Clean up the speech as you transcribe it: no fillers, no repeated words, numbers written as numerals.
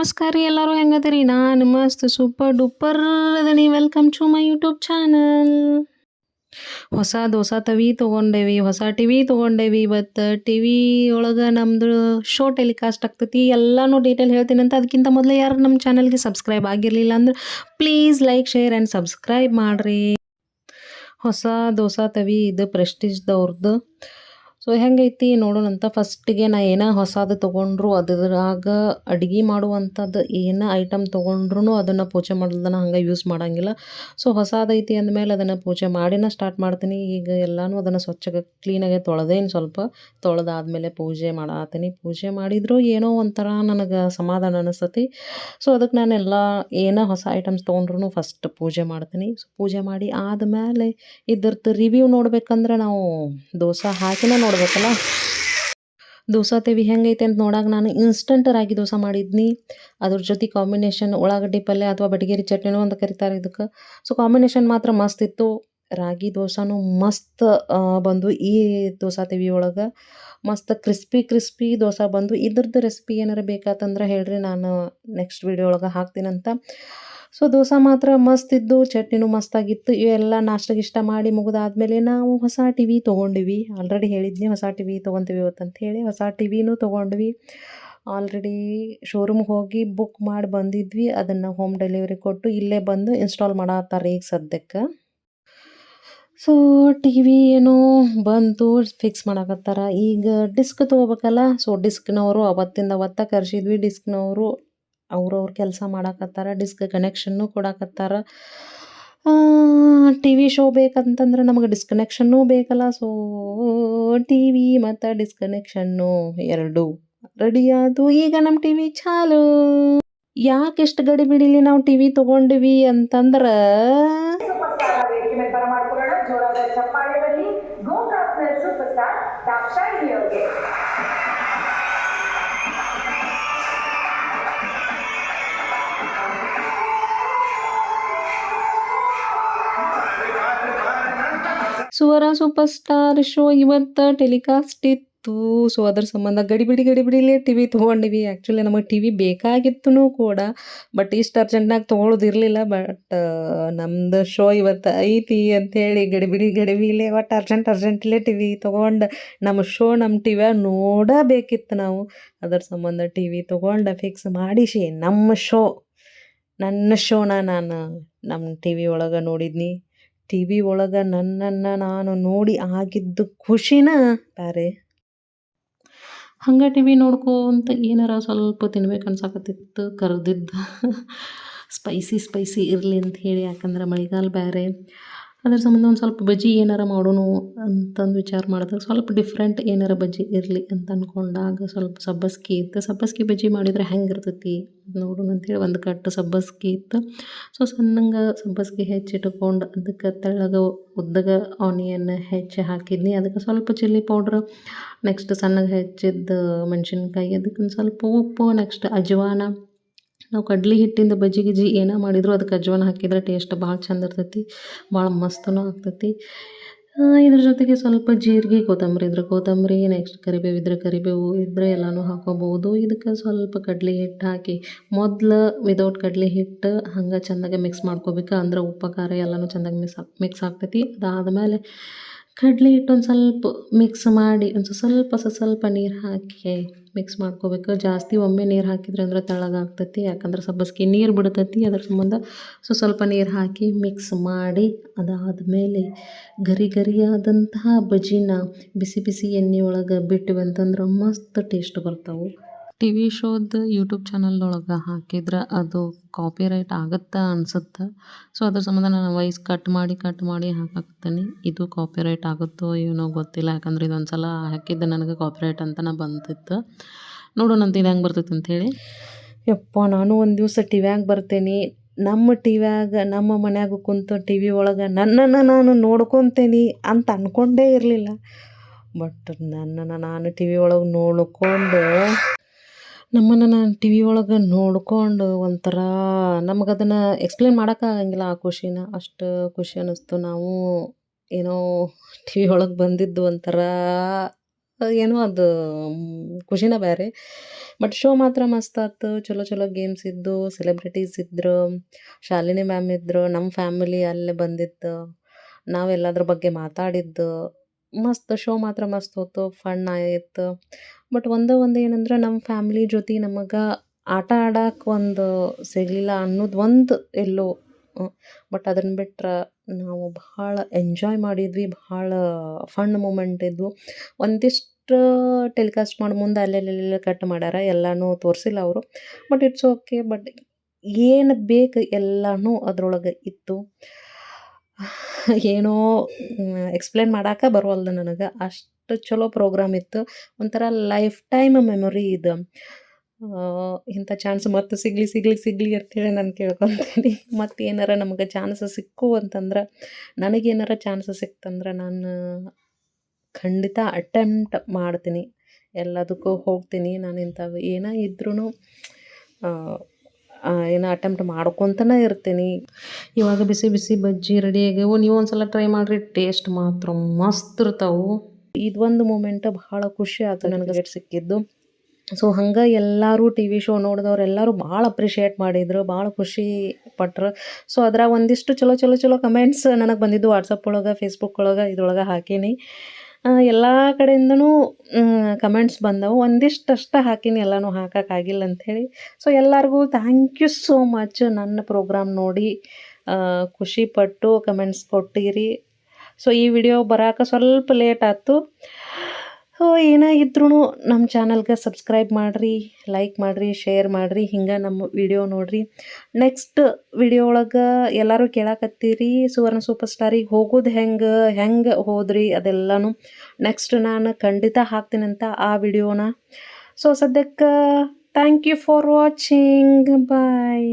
ನಮಸ್ಕಾರ ರೀ ಎಲ್ಲರೂ ಹೆಂಗದಿರಿ ನಾನು ಮಸ್ತ್ ಸೂಪರ್ ಡೂಪರ್ ಅದೀನಿ welcome to my YouTube channel. ಹೊಸ ತವಿ ತೊಗೊಂಡೇವಿ, ಹೊಸ ಟಿ ವಿ ತೊಗೊಂಡೇವಿ. ಇವತ್ತು ಟಿ ವಿ ಒಳಗೆ ನಮ್ಮದು ಶೋ ಟೆಲಿಕಾಸ್ಟ್ ಆಗ್ತೈತಿ. ಎಲ್ಲನೂ ಡೀಟೇಲ್ ಹೇಳ್ತೀನಿ ಅಂತ. ಅದಕ್ಕಿಂತ ಮೊದಲು ಯಾರು ನಮ್ಮ ಚಾನಲ್ಗೆ ಸಬ್ಸ್ಕ್ರೈಬ್ ಆಗಿರಲಿಲ್ಲ ಅಂದ್ರೆ please like share and subscribe ಮಾಡಿರಿ. ಹೊಸ ತವಿ ಇದು ಪ್ರೆಸ್ಟೀಜ್ದವ್ರದ್ದು. ಸೊ ಹೆಂಗೈತಿ ನೋಡೋಣಂತ. ಫಸ್ಟಿಗೆ ನಾ ಏನೋ ಹೊಸದು ತೊಗೊಂಡ್ರು ಅದ್ರಾಗ ಅಡುಗೆ ಮಾಡುವಂಥದ್ದು ಏನೋ ಐಟಮ್ ತೊಗೊಂಡ್ರು ಅದನ್ನು ಪೂಜೆ ಮಾಡೋದನ್ನು ಹಂಗೆ ಯೂಸ್ ಮಾಡೋಂಗಿಲ್ಲ. ಸೊ ಹೊಸದೈತಿ ಅಂದಮೇಲೆ ಅದನ್ನು ಪೂಜೆ ಮಾಡಿನ ಸ್ಟಾರ್ಟ್ ಮಾಡ್ತೀನಿ. ಈಗ ಎಲ್ಲನೂ ಅದನ್ನು ಸ್ವಚ್ಛಗೆ ಕ್ಲೀನಾಗೆ ತೊಳೆದೇನು, ಸ್ವಲ್ಪ ತೊಳೆದಾದ್ಮೇಲೆ ಪೂಜೆ ಮಾಡತ್ತೀನಿ. ಪೂಜೆ ಮಾಡಿದ್ರು ಏನೋ ಒಂಥರ ನನಗೆ ಸಮಾಧಾನ ಅನಿಸ್ತತಿ. ಸೊ ಅದಕ್ಕೆ ನಾನೆಲ್ಲ ಏನೋ ಹೊಸ ಐಟಮ್ಸ್ ತೊಗೊಂಡ್ರು ಫಸ್ಟ್ ಪೂಜೆ ಮಾಡ್ತೀನಿ. ಸೊ ಪೂಜೆ ಮಾಡಿ ಆದಮೇಲೆ ಇದ್ರದ್ದು ರಿವ್ಯೂ ನೋಡ್ಬೇಕಂದ್ರೆ ನಾವು ದೋಸೆ ಹಾಕಿನ ನೋಡ್ಬೇಕಲ್ಲ. ದೋಸೆ ತವಿ ಹೆಂಗೈತೆ ಅಂತ ನೋಡಾಗ ನಾನು ಇನ್ಸ್ಟಂಟ್ ರಾಗಿ ದೋಸೆ ಮಾಡಿದ್ನಿ. ಅದ್ರ ಜೊತೆ ಕಾಂಬಿನೇಷನ್ ಉಳ್ಳಾಗಡ್ಡಿ ಪಲ್ಯ ಅಥವಾ ಬಟಗೇರಿ ಚಟ್ನಿನೂ ಅಂತ ಕರೀತಾರೆ ಇದಕ್ಕೆ. ಸೊ ಕಾಂಬಿನೇಷನ್ ಮಾತ್ರ ಮಸ್ತ್ ಇತ್ತು. ರಾಗಿ ದೋಸೆನೂ ಮಸ್ತ್ ಬಂದು ಈ ದೋಸೆ ತವಿ ಒಳಗೆ ಮಸ್ತ್ ಕ್ರಿಸ್ಪಿ ದೋಸೆ ಬಂದು. ಇದ್ರದ್ದು ರೆಸಿಪಿ ಏನಾರು ಬೇಕಾತಂದ್ರೆ ಹೇಳ್ರಿ, ನಾನು ನೆಕ್ಸ್ಟ್ ವಿಡಿಯೋ ಒಳಗೆ ಹಾಕ್ತೀನಂತ. ಸೊ ದೋಸೆ ಮಾತ್ರ ಮಸ್ತ್ ಇದ್ದು, ಚಟ್ನಿನೂ ಮಸ್ತಾಗಿತ್ತು. ಇವೆಲ್ಲ ನಾಷ್ಟ ಮಾಡಿ ಮುಗಿದಾದ್ಮೇಲೆ ನಾವು ಹೊಸ ಟಿ ವಿ ತೊಗೊಂಡ್ವಿ. ಆಲ್ರೆಡಿ ಹೇಳಿದ್ನಿ ಹೊಸ ಟಿ ವಿ ತೊಗೊತೀವಿ ಇವತ್ತಂತ ಹೇಳಿ. ಹೊಸ ಟಿ ವಿನೂ ತೊಗೊಂಡ್ವಿ. ಆಲ್ರೆಡಿ ಶೋರೂಮ್ಗೆ ಹೋಗಿ ಬುಕ್ ಮಾಡಿ ಬಂದಿದ್ವಿ. ಅದನ್ನು ಹೋಮ್ ಡೆಲಿವರಿ ಕೊಟ್ಟು ಇಲ್ಲೇ ಬಂದು ಇನ್ಸ್ಟಾಲ್ ಮಾಡತ್ತಾರೆ ಈಗ ಸದ್ಯಕ್ಕೆ. ಸೊ ಟಿ ವಿ ಏನೋ ಬಂತು, ಫಿಕ್ಸ್ ಮಾಡಕತ್ತಾರ. ಈಗ ಡಿಸ್ಕ್ ತೊಗೋಬೇಕಲ್ಲ. ಸೊ ಡಿಸ್ಕ್ನವರು ಅವತ್ತ ಕರೆಸಿದ್ವಿ. ಡಿಸ್ಕ್ನವರು ಅವ್ರವ್ರ ಕೆಲಸ ಮಾಡಕತ್ತಾರ. ಡಿಸ್ಕ್ ಕನೆಕ್ಷನ್ನು ಕೊಡಕತ್ತಾರ. ಟಿ ವಿ ಶೋ ಬೇಕಂತಂದ್ರೆ ನಮಗೆ ಡಿಸ್ಕನೆಕ್ಷನ್ನೂ ಬೇಕಲ್ಲ. ಸೊ ಟಿ ವಿ ಮತ್ತು ಡಿಸ್ಕನೆಕ್ಷನ್ನು ಎರಡು ರೆಡಿ ಆದು. ಈಗ ನಮ್ಮ ಟಿ ವಿ ಚಾಲು. ಯಾಕೆ ಎಷ್ಟು ಗಡಿ ಬಿಡಿಲಿ ನಾವು ಟಿ ವಿ ತೊಗೊಂಡ್ವಿ ಅಂತಂದ್ರೆ ಸುವರ ಸೂಪರ್ ಸ್ಟಾರ್ ಶೋ ಇವತ್ತು ಟೆಲಿಕಾಸ್ಟ್ ಇತ್ತು. ಸೊ ಅದ್ರ ಸಂಬಂಧ ಗಡಿಬಿಡಿಲೇ ಟಿ ವಿ ತೊಗೊಂಡಿವಿ. ಆ್ಯಕ್ಚುಲಿ ನಮಗೆ ಟಿ ವಿ ಬೇಕಾಗಿತ್ತು ಕೂಡ, ಬಟ್ ಇಷ್ಟು ಅರ್ಜೆಂಟ್ನಾಗ ತೊಗೊಳೋದಿರಲಿಲ್ಲ. ಬಟ್ ನಮ್ಮದು ಶೋ ಇವತ್ತು ಐತಿ ಅಂಥೇಳಿ ಗಡಿಬಿಡಿಲೇ ಒಟ್ಟು ಅರ್ಜೆಂಟ್ಲೇ ಟಿ ವಿ ತೊಗೊಂಡು ನಮ್ಮ ಶೋ ನಮ್ಮ ಟಿ ವಿಯಾಗ ನೋಡಬೇಕಿತ್ತು ನಾವು. ಅದರ ಸಂಬಂಧ ಟಿ ವಿ ತೊಗೊಂಡು ಫಿಕ್ಸ್ ಮಾಡಿಸಿ ನನ್ನ ಶೋನ ನಾನು ನಮ್ಮ ಟಿ ವಿ ಒಳಗೆ ನೋಡಿದ್ನಿ. ಟಿ ವಿ ಒಳಗೆ ನನ್ನನ್ನು ನಾನು ನೋಡಿ ಆಗಿದ್ದು ಖುಷಿನ ಬೇರೆ. ಹಂಗೆ ಟಿ ವಿ ನೋಡ್ಕೊಂತ ಏನಾರ ಸ್ವಲ್ಪ ತಿನ್ಬೇಕು ಅನ್ಸಕತ್ತಿತ್ತು. ಕರೆದಿದ್ದು ಸ್ಪೈಸಿ ಇರಲಿ ಅಂತ ಹೇಳಿ. ಯಾಕಂದ್ರೆ ಮಳೆಗಾಲ ಬೇರೆ. ಅದ್ರ ಸಂಬಂಧ ಒಂದು ಸ್ವಲ್ಪ ಬಜ್ಜಿ ಏನಾರ ಮಾಡೋಣ ಅಂತಂದು ವಿಚಾರ ಮಾಡಿದಾಗ ಸ್ವಲ್ಪ ಡಿಫ್ರೆಂಟ್ ಏನಾರ ಬಜ್ಜಿ ಇರಲಿ ಅಂತ ಅಂದ್ಕೊಂಡಾಗ ಸ್ವಲ್ಪ ಸಬ್ಬಸ್ಗೆ ಇತ್ತು. ಸಬ್ಬಸ್ಗೆ ಬಜ್ಜಿ ಮಾಡಿದರೆ ಹೆಂಗಿರ್ತೈತಿ ನೋಡೋಣ ಅಂಥೇಳಿ ಒಂದು ಕಟ್ಟು ಸಬ್ಬಸ್ಗೆ ಇತ್ತು. ಸೊ ಸಣ್ಣಂಗೆ ಸಬ್ಬಸ್ಗೆ ಹೆಚ್ಚಿಟ್ಕೊಂಡು ಅದಕ್ಕೆ ತೆಳ್ಳಗೆ ಉದ್ದಗೆ ಆನಿಯನ್ ಹೆಚ್ಚಿ ಹಾಕಿದ್ನಿ. ಅದಕ್ಕೆ ಸ್ವಲ್ಪ ಚಿಲ್ಲಿ ಪೌಡ್ರ್, ನೆಕ್ಸ್ಟ್ ಸಣ್ಣಗೆ ಹೆಚ್ಚಿದ್ದು ಮೆಣಸಿನ್ಕಾಯಿ, ಅದಕ್ಕೊಂದು ಸ್ವಲ್ಪ ಉಪ್ಪು, ನೆಕ್ಸ್ಟ್ ಅಜ್ವಾನ. ನಾವು ಕಡ್ಲೆ ಹಿಟ್ಟಿಂದ ಬಜ್ಜಿ ಗಿಜ್ಜಿ ಏನೋ ಮಾಡಿದ್ರು ಅದಕ್ಕೆ ಅಜ್ವಾನ ಹಾಕಿದ್ರೆ ಟೇಸ್ಟ್ ಭಾಳ ಚಂದ ಇರ್ತೈತಿ, ಭಾಳ ಮಸ್ತನೂ ಆಗ್ತೈತಿ. ಇದ್ರ ಜೊತೆಗೆ ಸ್ವಲ್ಪ ಜೀರಿಗೆ, ಕೊತ್ತಂಬರಿ, ನೆಕ್ಸ್ಟ್ ಕರಿಬೇವು ಇದ್ದರೆ ಎಲ್ಲನೂ ಹಾಕೋಬೋದು. ಇದಕ್ಕೆ ಸ್ವಲ್ಪ ಕಡಲೆ ಹಿಟ್ಟು ಹಾಕಿ ಮೊದಲು ವಿದೌಟ್ ಕಡಲೆ ಹಿಟ್ಟು ಹಂಗೆ ಚೆಂದಾಗೆ ಮಿಕ್ಸ್ ಮಾಡ್ಕೋಬೇಕು. ಅಂದ್ರೆ ಉಪ್ಪು ಖಾರ ಎಲ್ಲನೂ ಚೆಂದಾಗಿ ಮಿಕ್ಸ್ ಆಗ್ತೈತಿ. ಅದಾದಮೇಲೆ ಕಡಲೆ ಹಿಟ್ಟು ಒಂದು ಸ್ವಲ್ಪ ಮಿಕ್ಸ್ ಮಾಡಿ ಸ್ವಲ್ಪ ನೀರು ಹಾಕಿ ಮಿಕ್ಸ್ ಮಾಡ್ಕೋಬೇಕು. ಜಾಸ್ತಿ ಒಮ್ಮೆ ನೀರು ಹಾಕಿದ್ರೆ ಅಂದ್ರೆ ತೆಳ್ಳಗಾಗ್ತೈತಿ. ಯಾಕಂದ್ರೆ ಸಬ್ಬಸ್ಗೆ ನೀರು ಬಿಡ್ತೈತಿ. ಅದ್ರ ಸಂಬಂಧ ಸ್ವಲ್ಪ ನೀರು ಹಾಕಿ ಮಿಕ್ಸ್ ಮಾಡಿ ಅದಾದಮೇಲೆ ಗರಿಯಾದಂತಹ ಬಜ್ಜಿನ ಬಿಸಿ ಎಣ್ಣೆ ಒಳಗೆ ಬಿಟ್ಟಿವಿ ಅಂತಂದ್ರೆ ಮಸ್ತ್ ಟೇಸ್ಟ್ ಬರ್ತಾವೆ. ಟಿ ವಿ ಶೋದ ಯೂಟ್ಯೂಬ್ ಚಾನಲ್ದೊಳಗೆ ಹಾಕಿದ್ರೆ ಅದು ಕಾಪಿರೈಟ್ ಆಗುತ್ತೆ ಅನ್ಸುತ್ತೆ. ಸೊ ಅದ್ರ ಸಂಬಂಧ ನಾನು ವಾಯ್ಸ್ ಕಟ್ ಮಾಡಿ ಹಾಕಾಕತ್ತೀನಿ. ಇದು ಕಾಪಿರೈಟ್ ಆಗುತ್ತೋ ಏನೋ ಗೊತ್ತಿಲ್ಲ. ಯಾಕಂದ್ರೆ ಇದೊಂದು ಸಲ ಹಾಕಿದ್ದೆ ನನಗೆ ಕಾಪಿರೈಟ್ ಅಂತಲೇ ಬಂದಿತ್ತು. ನೋಡೋಣಂತ ಇದು ಹೆಂಗೆ ಬರ್ತೈತೆ ಅಂಥೇಳಿ. ಯಪ್ಪ, ನಾನು ಒಂದು ದಿವಸ ಟಿ ವ್ಯಾಗ ಬರ್ತೇನೆ. ನಮ್ಮ ಟಿ ವ್ಯಾಗ ನಮ್ಮ ಮನ್ಯಾಗ ಕುಂತು ಟಿ ವಿ ಒಳಗೆ ನನ್ನನ್ನು ನಾನು ನೋಡ್ಕೊತೇನೆ ಅಂತ ಅಂದ್ಕೊಂಡೇ ಇರಲಿಲ್ಲ. ಬಟ್ ನನ್ನನ್ನು ನಾನು ಟಿ ವಿ ಒಳಗೆ ನಮ್ಮನ್ನು ನಾನು ಟಿ ವಿ ಒಳಗೆ ನೋಡ್ಕೊಂಡು ಒಂಥರ ನಮಗದನ್ನು ಎಕ್ಸ್ಪ್ಲೇನ್ ಮಾಡೋಕ್ಕಾಗಂಗಿಲ್ಲ ಆ ಖುಷಿನ. ಅಷ್ಟು ಖುಷಿ ಅನ್ನಿಸ್ತು. ನಾವು ಏನೋ ಟಿ ವಿ ಒಳಗೆ ಬಂದಿದ್ದು ಒಂಥರ ಏನೋ ಅದು ಖುಷಿನ ಬೇರೆ. ಬಟ್ ಶೋ ಮಾತ್ರ ಮಸ್ತ್ ಆತು. ಚಲೋ ಚಲೋ ಗೇಮ್ಸ್ ಇದ್ದು, ಸೆಲೆಬ್ರಿಟೀಸ್ ಇದ್ರು, ಶಾಲಿನಿ ಮ್ಯಾಮ್ ಇದ್ರು, ನಮ್ಮ ಫ್ಯಾಮಿಲಿ ಅಲ್ಲೇ ಬಂದಿತ್ತು, ನಾವೆಲ್ಲದ್ರ ಬಗ್ಗೆ ಮಾತಾಡಿದ್ದು. ಮಸ್ತ್ ಶೋ ಮಾತ್ರ ಮಸ್ತ್ ಹೋತು, ಫನ್ ಆಯಿತು. ಬಟ್ ಒಂದು ಏನಂದ್ರೆ ನಮ್ಮ ಫ್ಯಾಮಿಲಿ ಜೊತೆ ನಮಗೆ ಆಟ ಆಡಕ್ಕೆ ಒಂದು ಸಿಗಲಿಲ್ಲ ಅನ್ನೋದು ಒಂದು ಎಲ್ಲೋ. ಬಟ್ ಅದನ್ನು ಬಿಟ್ರೆ ನಾವು ಭಾಳ ಎಂಜಾಯ್ ಮಾಡಿದ್ವಿ, ಭಾಳ ಫನ್ ಮೂಮೆಂಟ್ ಇದ್ವು. ಒಂದಿಷ್ಟು ಟೆಲಿಕಾಸ್ಟ್ ಮಾಡಿ ಮುಂದೆ ಅಲ್ಲೆಲ್ಲೆಲ್ಲ ಕಟ್ ಮಾಡ್ಯಾರ, ಎಲ್ಲನೂ ತೋರಿಸಿಲ್ಲ ಅವರು. But it's okay. ಬಟ್ ಏನು ಬೇಕು ಎಲ್ಲನೂ ಅದ್ರೊಳಗೆ ಇತ್ತು. ಏನೋ ಎಕ್ಸ್ಪ್ಲೇನ್ ಮಾಡಾಕ ಬರವಲ್ದು ನನಗೆ, ಅಷ್ಟು ಚಲೋ ಪ್ರೋಗ್ರಾಮ್ ಇತ್ತು. ಒಂಥರ ಲೈಫ್ ಟೈಮ್ ಮೆಮೊರಿ ಇದು. ಇಂಥ ಚಾನ್ಸ್ ಮತ್ತೆ ಸಿಗಲಿ ಅಂತೇಳಿ ನಾನು ಕೇಳ್ಕೊತೀನಿ. ಮತ್ತು ಏನಾರ ನಮಗೆ ಚಾನ್ಸ್ ಸಿಕ್ಕು ಅಂತಂದ್ರೆ, ನನಗೇನಾರ ಚಾನ್ಸ್ ಸಿಕ್ತಂದ್ರೆ ನಾನು ಖಂಡಿತ ಅಟೆಂಪ್ಟ್ ಮಾಡ್ತೀನಿ, ಎಲ್ಲದಕ್ಕೂ ಹೋಗ್ತೀನಿ. ನಾನು ಇಂಥವು ಏನೇ ಇದ್ರೂ ಏನೋ ಅಟೆಂಪ್ಟ್ ಮಾಡ್ಕೊತನೇ ಇರ್ತೀನಿ. ಇವಾಗ ಬಿಸಿ ಬಿಸಿ ಬಜ್ಜಿ ರೆಡಿ ಆಗ್ಯಾವು, ನೀವು ಒಂದ್ಸಲ ಟ್ರೈ ಮಾಡಿರಿ, ಟೇಸ್ಟ್ ಮಾತ್ರ ಮಸ್ತ್ ಇರ್ತಾವು. ಇದೊಂದು ಮೂಮೆಂಟ್ ಭಾಳ ಖುಷಿ ಆಯ್ತು ನನಗೆ ಸಿಕ್ಕಿದ್ದು. ಸೊ ಹಂಗೆ ಎಲ್ಲರೂ ಟಿ ವಿ ಶೋ ನೋಡಿದವ್ರು ಎಲ್ಲರೂ ಭಾಳ ಅಪ್ರಿಷಿಯೇಟ್ ಮಾಡಿದ್ರು, ಭಾಳ ಖುಷಿ ಪಟ್ರು. ಸೊ ಅದ್ರಾಗ ಒಂದಿಷ್ಟು ಚಲೋ ಕಮೆಂಟ್ಸ್ ನನಗೆ ಬಂದಿದ್ದು ವಾಟ್ಸಪ್ ಒಳಗೆ, ಫೇಸ್ಬುಕ್ ಒಳಗೆ, ಇದ್ರೊಳಗೆ ಹಾಕೀನಿ. ಎಲ್ಲ ಕಡೆಯಿಂದನೂ ಕಮೆಂಟ್ಸ್ ಬಂದವು. ಒಂದಿಷ್ಟು ಹಾಕೀನಿ, ಎಲ್ಲನೂ ಹಾಕೋಕ್ಕಾಗಿಲ್ಲ ಅಂಥೇಳಿ. ಸೊ ಎಲ್ಲರಿಗೂ ಥ್ಯಾಂಕ್ ಯು ಸೋ ಮಚ್. ನನ್ನ ಪ್ರೋಗ್ರಾಮ್ ನೋಡಿ ಖುಷಿಪಟ್ಟು ಕಮೆಂಟ್ಸ್ ಕೊಟ್ಟಿರಿ. ಸೊ ಈ ವಿಡಿಯೋ ಬರೋಕೆ ಸ್ವಲ್ಪ ಲೇಟ್ ಆಯ್ತು. ಸೊ ಏನೇ ಇದ್ರೂ ನಮ್ಮ ಚಾನಲ್ಗೆ ಸಬ್ಸ್ಕ್ರೈಬ್ ಮಾಡಿರಿ, ಲೈಕ್ ಮಾಡಿರಿ, ಶೇರ್ ಮಾಡಿರಿ, ಹಿಂಗೆ ನಮ್ಮ ವಿಡಿಯೋ ನೋಡಿರಿ. ನೆಕ್ಸ್ಟ್ ವಿಡಿಯೋ ಒಳಗೆ ಎಲ್ಲರೂ ಕೇಳಾಕತ್ತೀರಿ ಸುವರ್ಣ ಸೂಪರ್ ಸ್ಟಾರಿಗೆ ಹೋಗೋದು ಹೆಂಗೆ ಹೋದ್ರಿ ಅದೆಲ್ಲನೂ ನೆಕ್ಸ್ಟ್ ನಾನು ಖಂಡಿತ ಹಾಕ್ತೀನಂತ ಆ ವಿಡಿಯೋನ. ಸೊ ಸದ್ಯಕ್ಕೆ thank you for watching. Bye.